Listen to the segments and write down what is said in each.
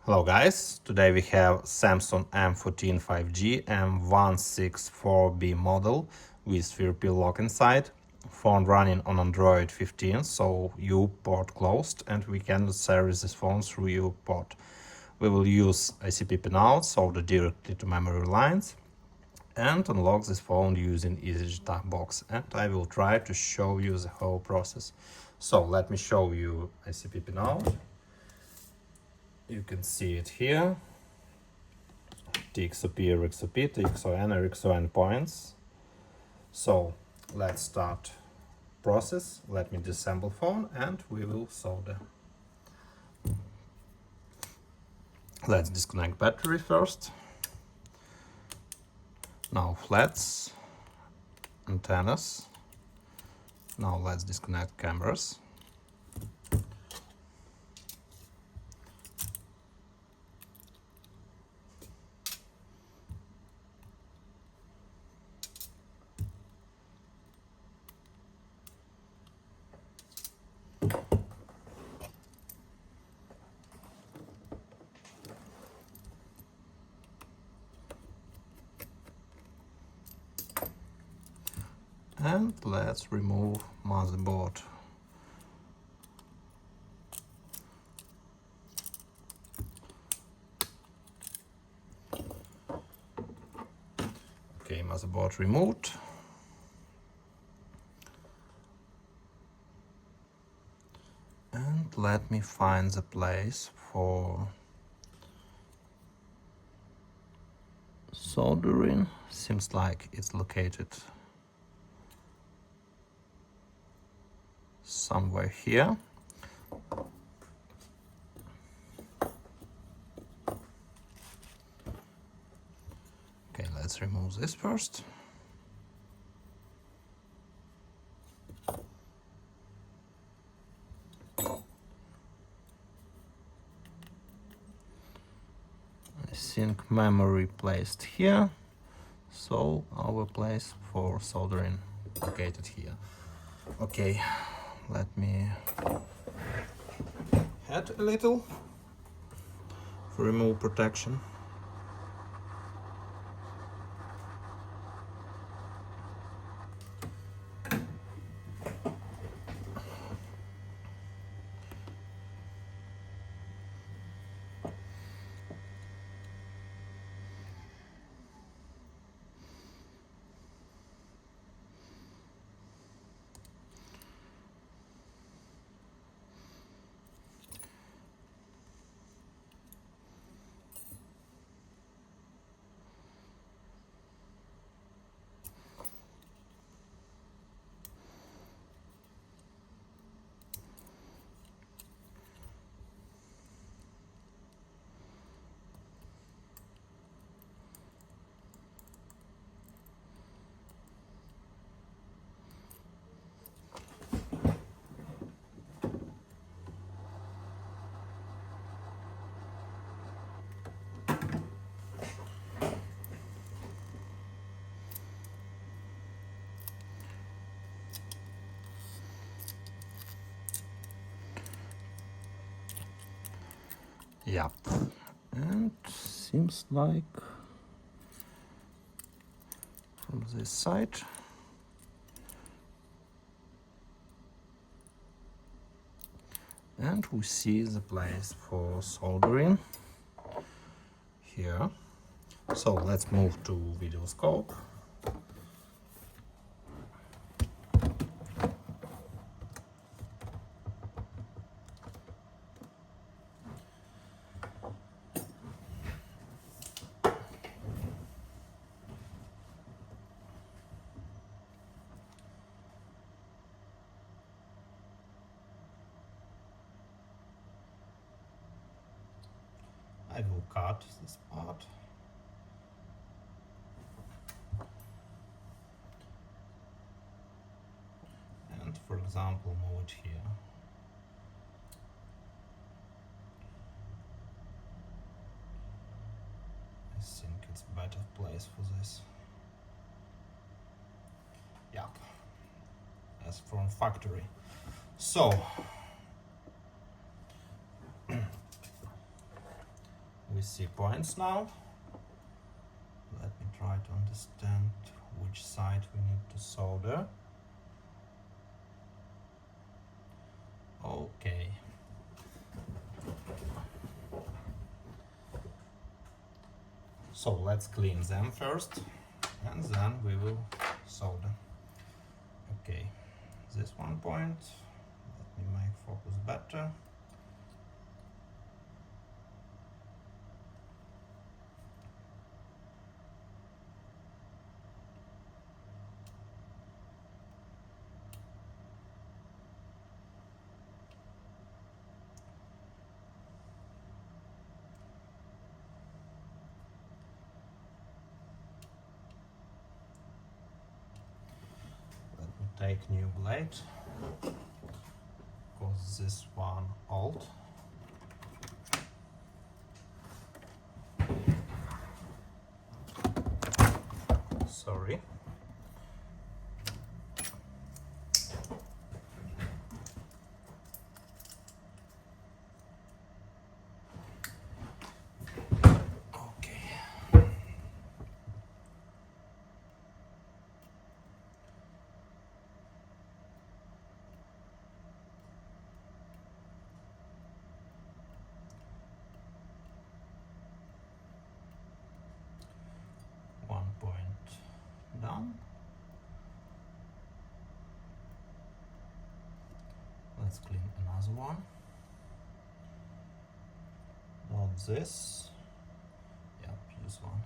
Hello guys, today we have Samsung M14 5G M146B model with 3P lock inside, phone running on Android 15, so EUB port closed, and we cannot service this phone through EUB port. We will use ICP pinout, solder directly to memory lines, and unlock this phone using Jtag Box, and I will try to show you the whole process. So let me show you ICP pinout. You can see it here. TXOP, RXOP, TXON, RXON points. So let's start process. Let me disassemble phone and we will solder. Let's disconnect battery first. Now flats, antennas. Now let's disconnect cameras. And let's remove motherboard. Okay, motherboard removed. And let me find the place for soldering. Seems like it's located somewhere here. Okay, let's remove this first. I think memory placed here, so our place for soldering located here. Okay, let me head a little for remove protection. Yep, and seems like from this side. And we see the place for soldering here. So let's move to video scope. I will cut this part. And for example, move it here. I think it's a better place for this. Yep, as from factory. So We see points now. Let me try to understand which side we need to solder. Okay. So let's clean them first, and then we will solder. Okay, this one point, let me make focus better. Take new blade, because this one old. Sorry. One point done. Let's clean another one. Not this. Yep, this one.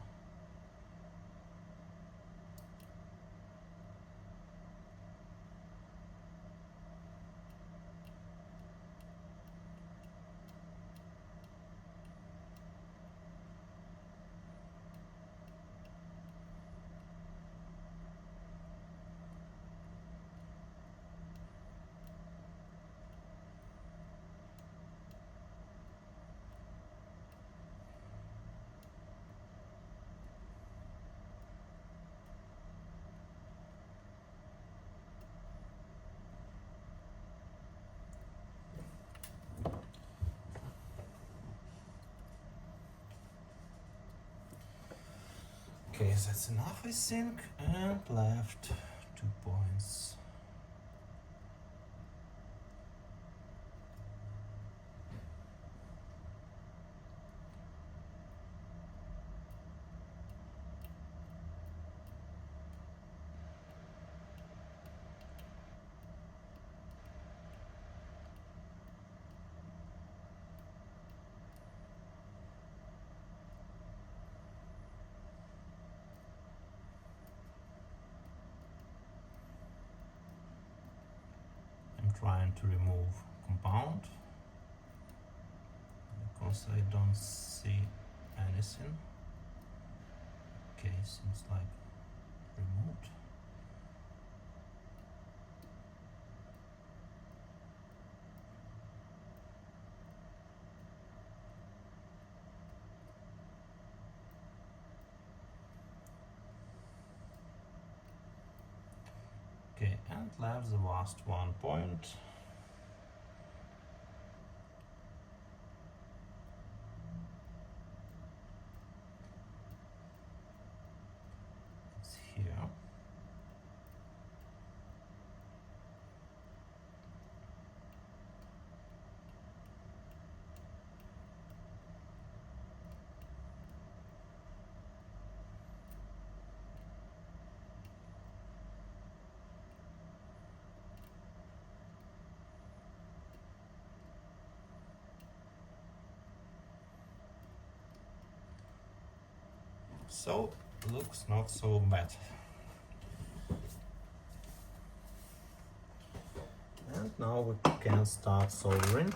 Okay, that's enough, I think, and left 2 points. Trying to remove compound because I don't see anything. Okay, seems like removed. Okay, and left the last 1 point. It's here. So looks not so bad. And now we can start soldering.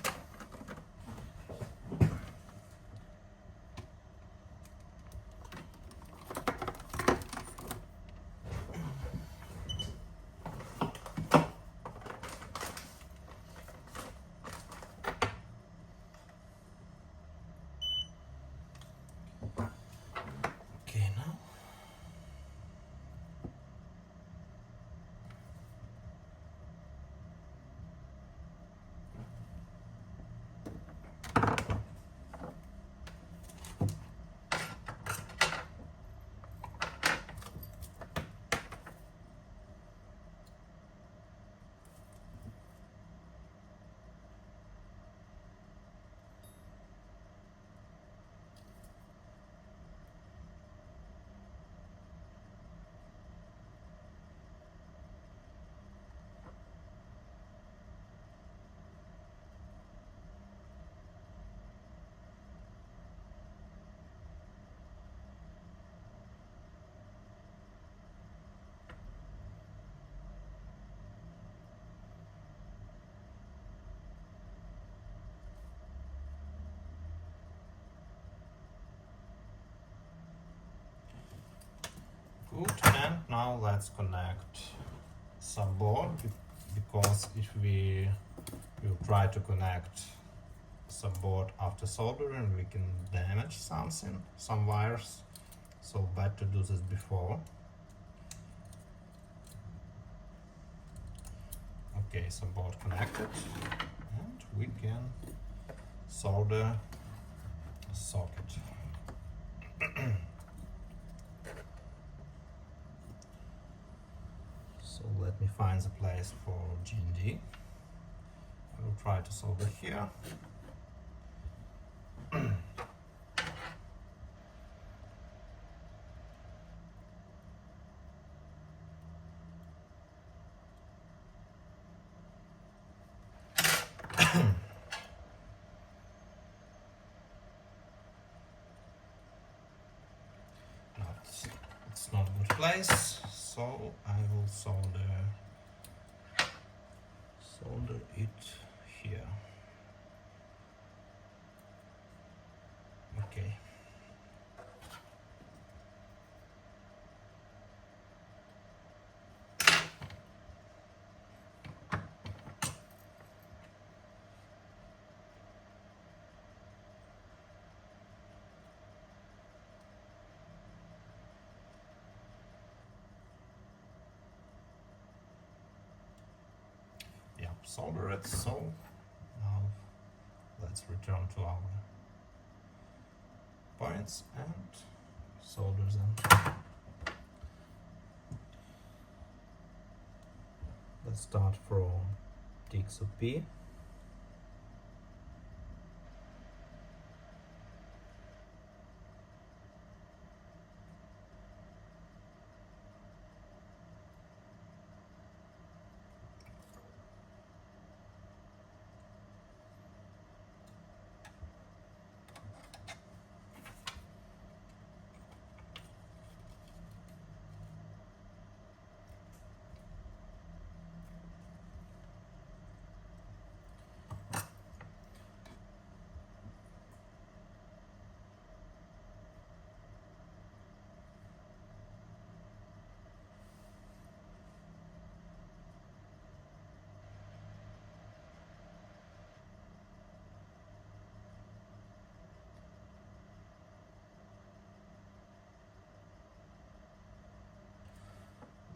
Good, and now let's connect some board, because if we will try to connect some board after soldering, we can damage something, some wires, so better to do this before. Okay, some board connected, and we can solder a socket. So let me find the place for GND. I will try to solder here. It's not a good place, so I will solder it here. Okay. Yeah, solder it. So now let's return to our points and solder them. Let's start from EUB.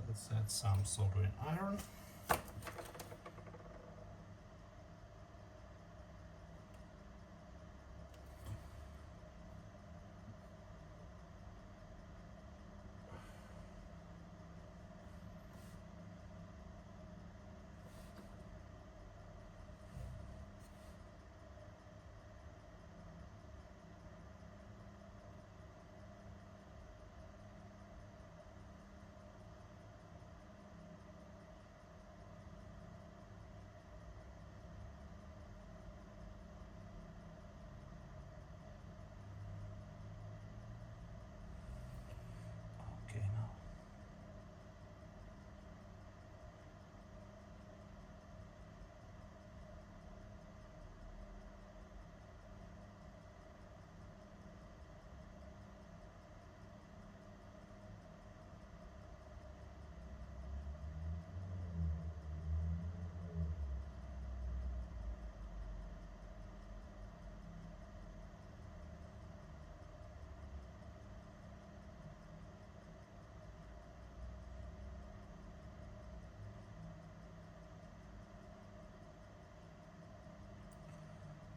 Let's add some soldering iron. Okay, now.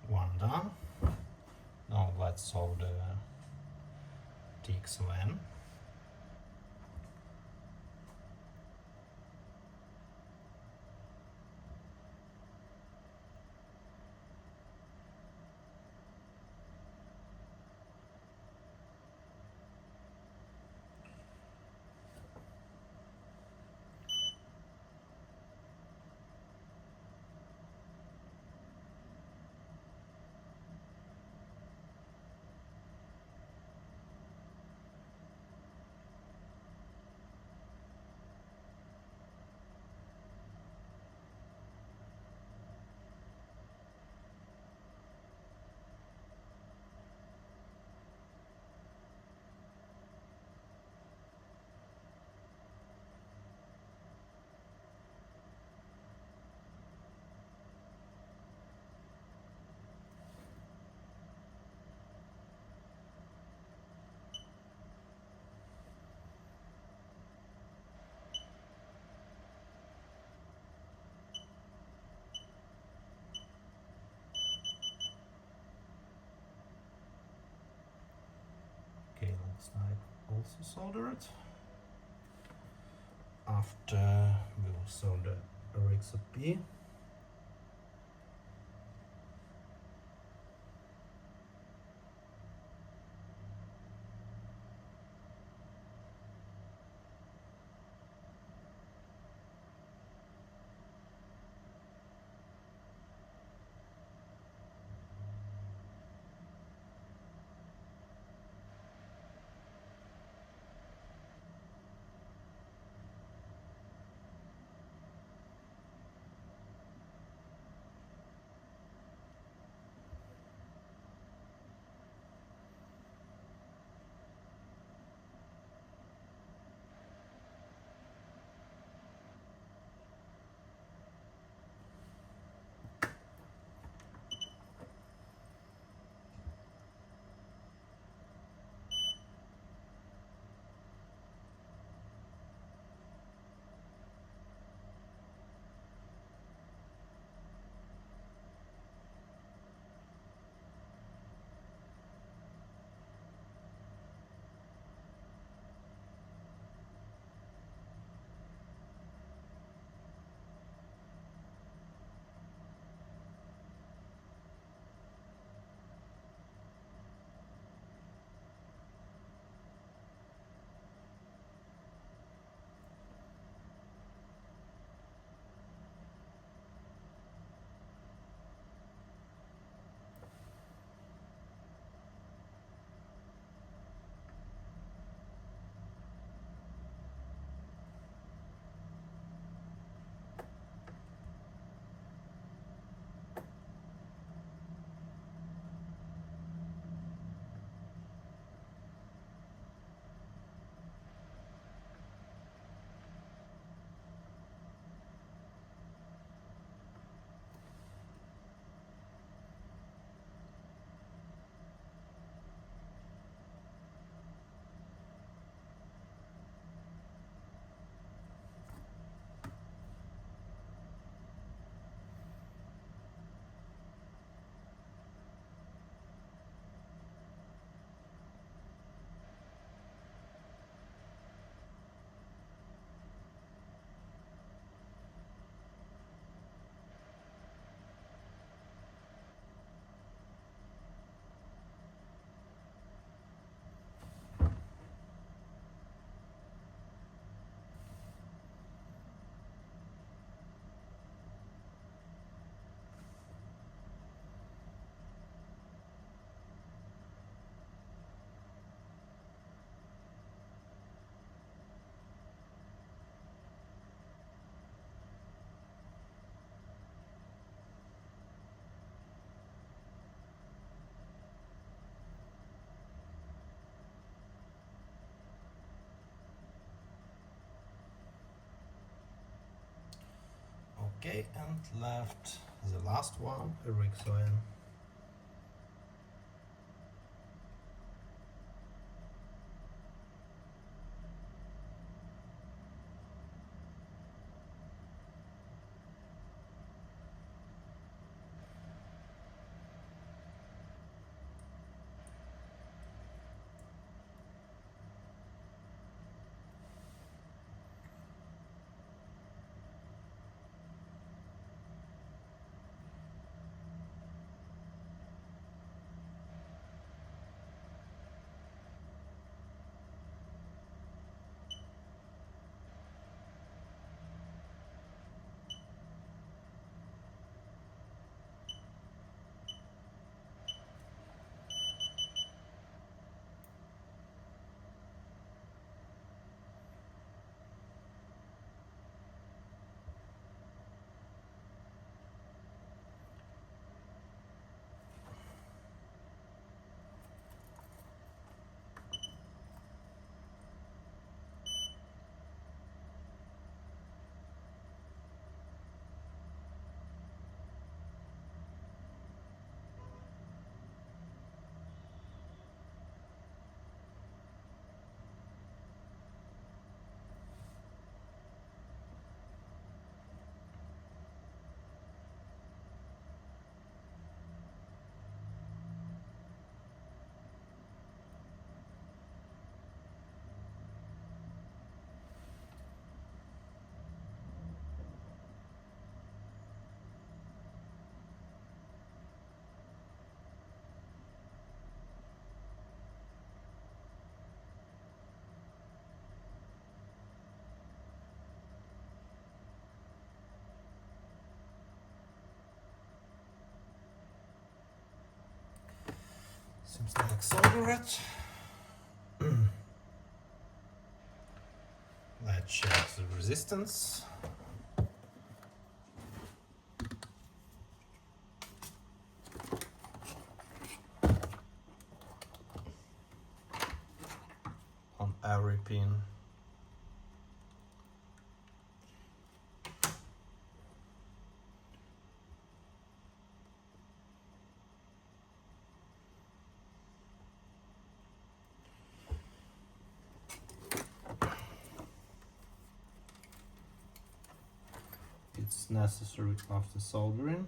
One done. Now let's solder TXLN. side also soldered. After we'll solder RXOP. Okay, and left the last one, RXON. Seems like solder it. Let's check the resistance. On every pin. It's necessary after soldering.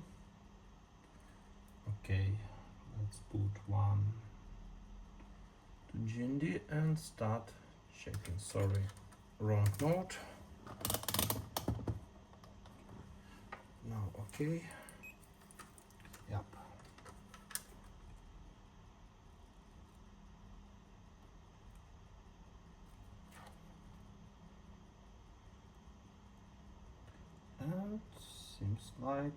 Okay, let's put one to GND and start checking. Sorry, wrong note. Now, okay. Yep. And seems like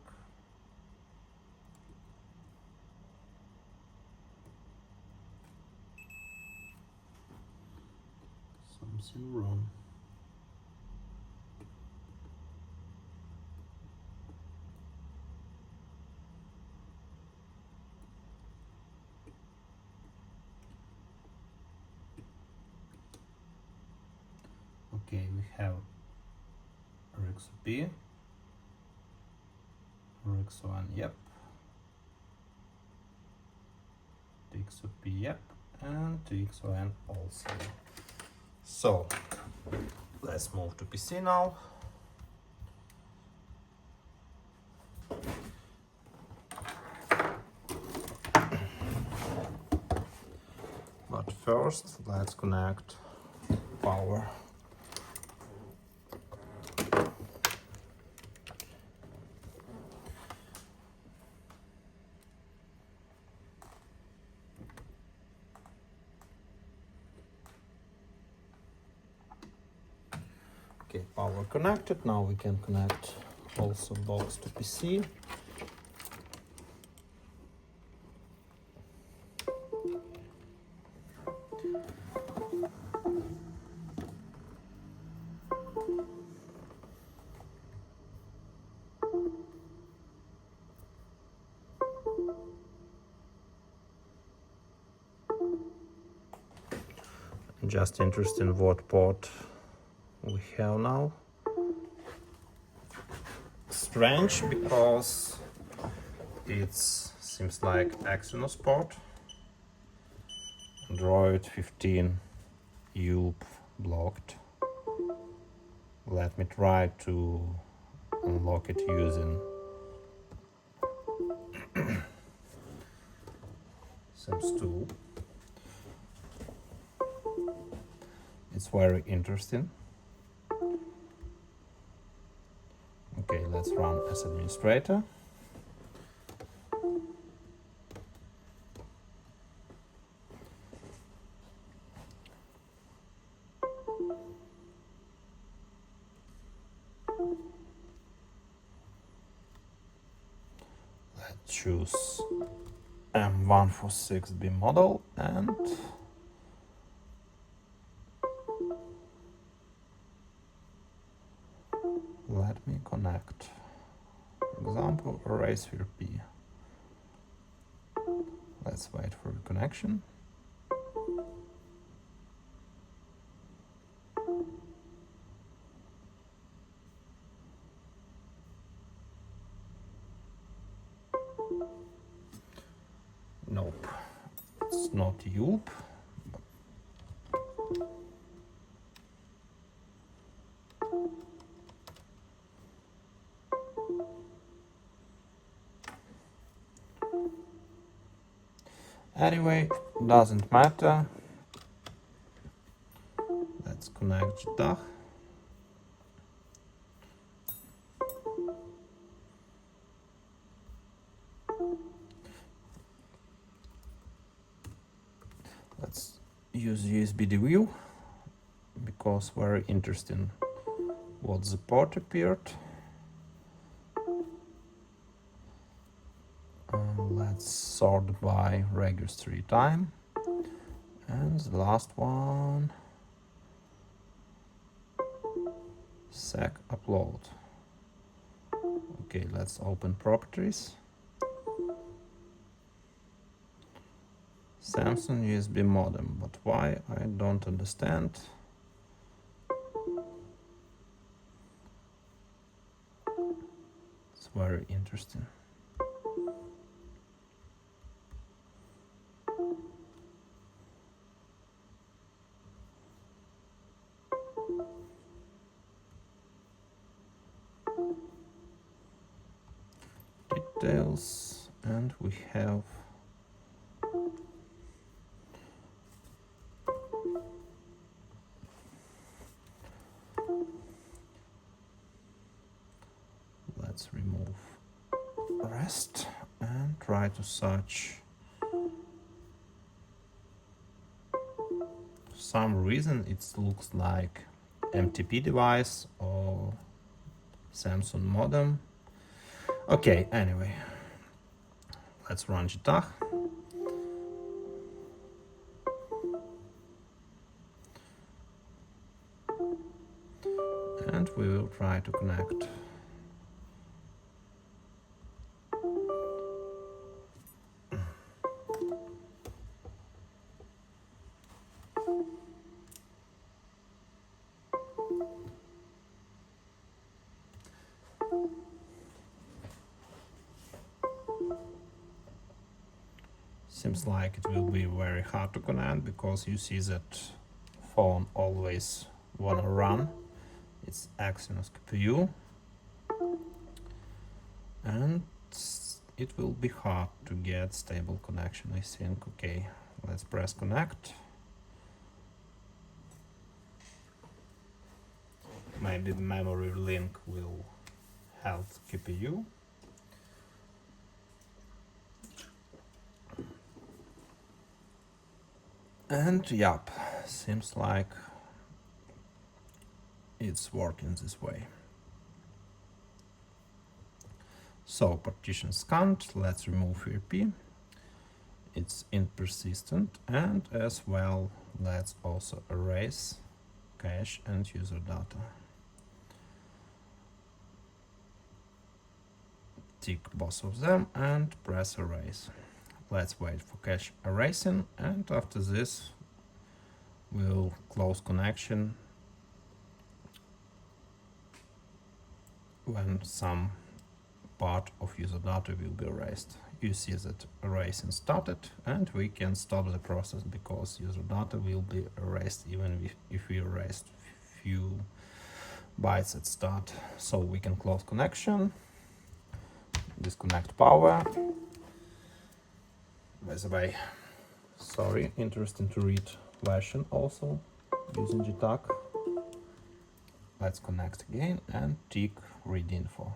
something wrong. Okay, we have RXP, RX1, yep, TXOP, yep, and TXON also. So let's move to PC now. But first, let's connect power. Okay, power connected. Now we can connect also box to PC. Just interesting what port we have now. Strange because it seems like Exynos port. Android 15 EUB blocked. Let me try to unlock it using Sam's tool. It's very interesting. Okay, let's run as administrator. Let's choose M146B model and let me connect, for example, Raspberry Pi. Let's wait for the connection. Nope, it's not EUB. Anyway, doesn't matter. Let's connect Jtag. Let's use USB view because very interesting what the port appeared. Let's let's sort by registry time. And the last one, sec upload. Okay, let's open properties. Samsung USB modem, but why? I don't understand. It's very interesting. Details, and we have let's remove rest and try to search. For some reason it looks like MTP device or Samsung modem. Okay, anyway, let's run Jtag. And we will try to connect. Seems like it will be very hard to connect because you see that phone always wanna run its Exynos CPU, and it will be hard to get stable connection, I think. Okay, let's press connect. Maybe the memory link will help CPU. And yep, seems like it's working this way. So partition scanned, let's remove EUB. It's persistent, and as well let's also erase cache and user data. Tick both of them and press erase. Let's wait for cache erasing, and after this we'll close connection when some part of user data will be erased. You see that erasing started, and we can stop the process because user data will be erased even if we erased few bytes at start. So we can close connection, disconnect power. By the way, sorry, interesting to read version also using Jtag. Let's connect again and tick read info.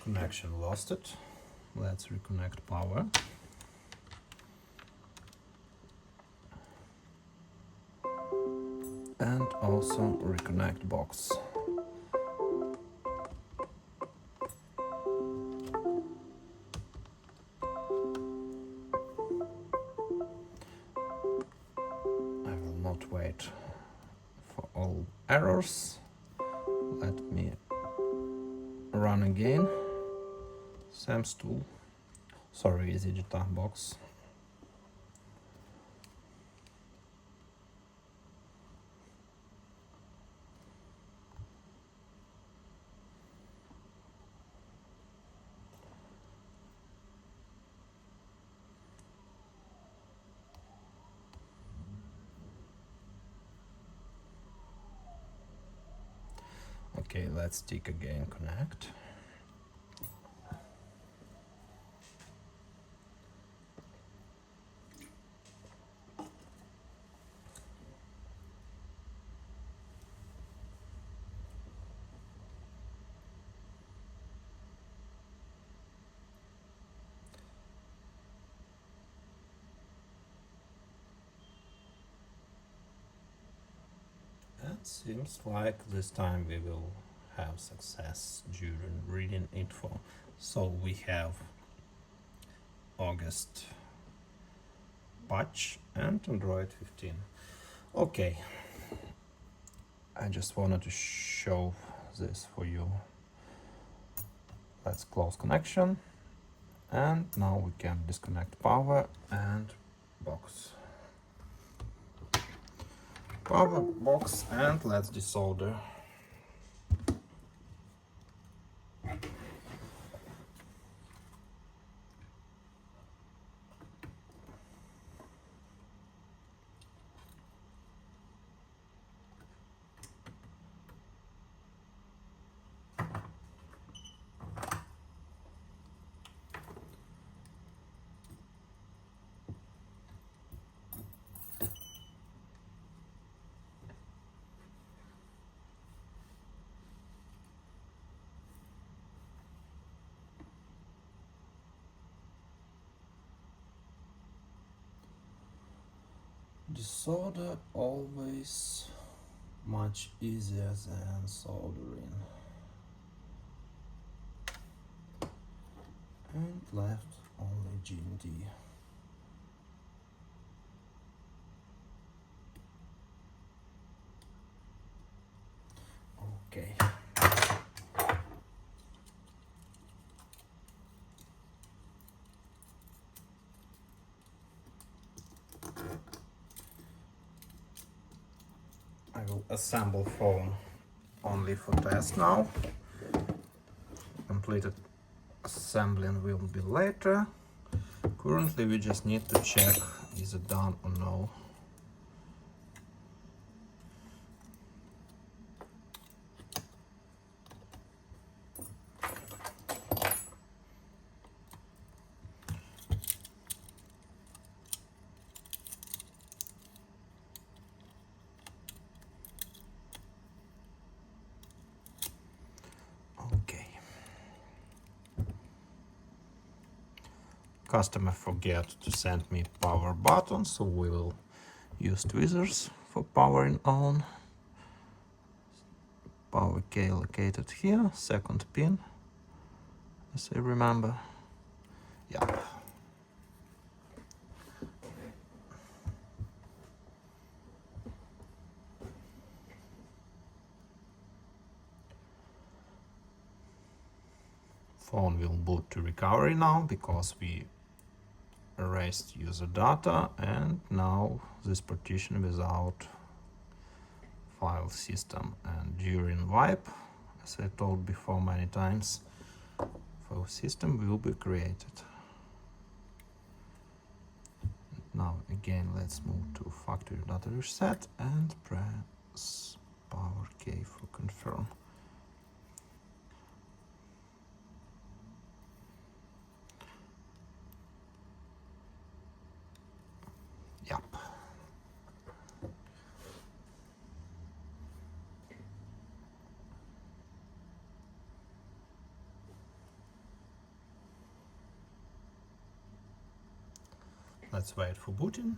Connection lost it. Let's reconnect power. And also reconnect box. I will not wait for all errors. Let me run again. Sam's tool. Sorry, is it Jtag Box? Okay, let's tick again connect. seems like this time we will have success during reading info. So we have August patch and Android 15. Okay, I just wanted to show this for you. Let's close connection, and now we can disconnect power and box. Power box, and let's desolder. Desolder always much easier than soldering. And left only G&D. Okay. I will assemble phone only for test now. Completed assembling will be later. Currently we just need to check is it done or no. Okay. Customer forget to send me power button, so we will use tweezers for powering on. Power key located here, second pin, as I remember. Yeah. Phone will boot to recovery now because we erased user data, and now this partition without file system, and during wipe, as I told before many times, file system will be created. Now again let's move to factory data reset and press power key for confirm. Yep. Let's wait for booting.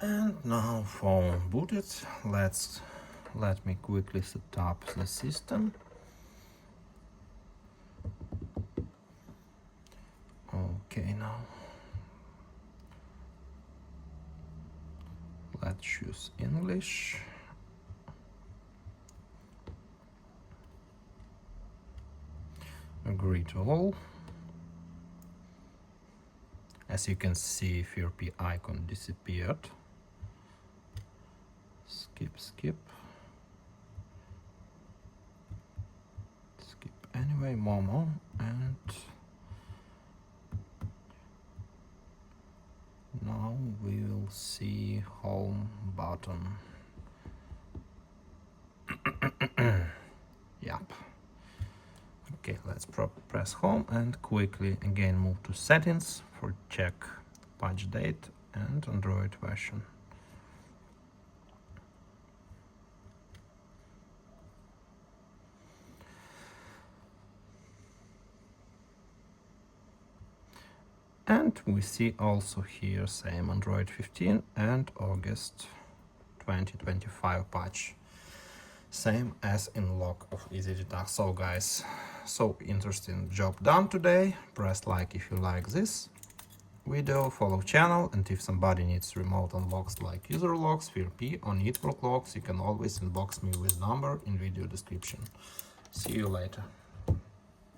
And now phone booted. Let me quickly set up the system. Okay, now let's choose English. Agree to all. As you can see, FIRP icon disappeared. Skip. Skip anyway, Momo, and now we will see home button. Yep. Okay, let's press home and quickly again move to settings for check patch date and Android version. And we see also here same Android 15 and August 2025 patch. Same as in log of EasyJtag. So guys, so interesting job done today. Press like if you like this video, follow channel, and if somebody needs remote unlocks like user logs, FIRP or network logs, you can always inbox me with number in video description. See you later.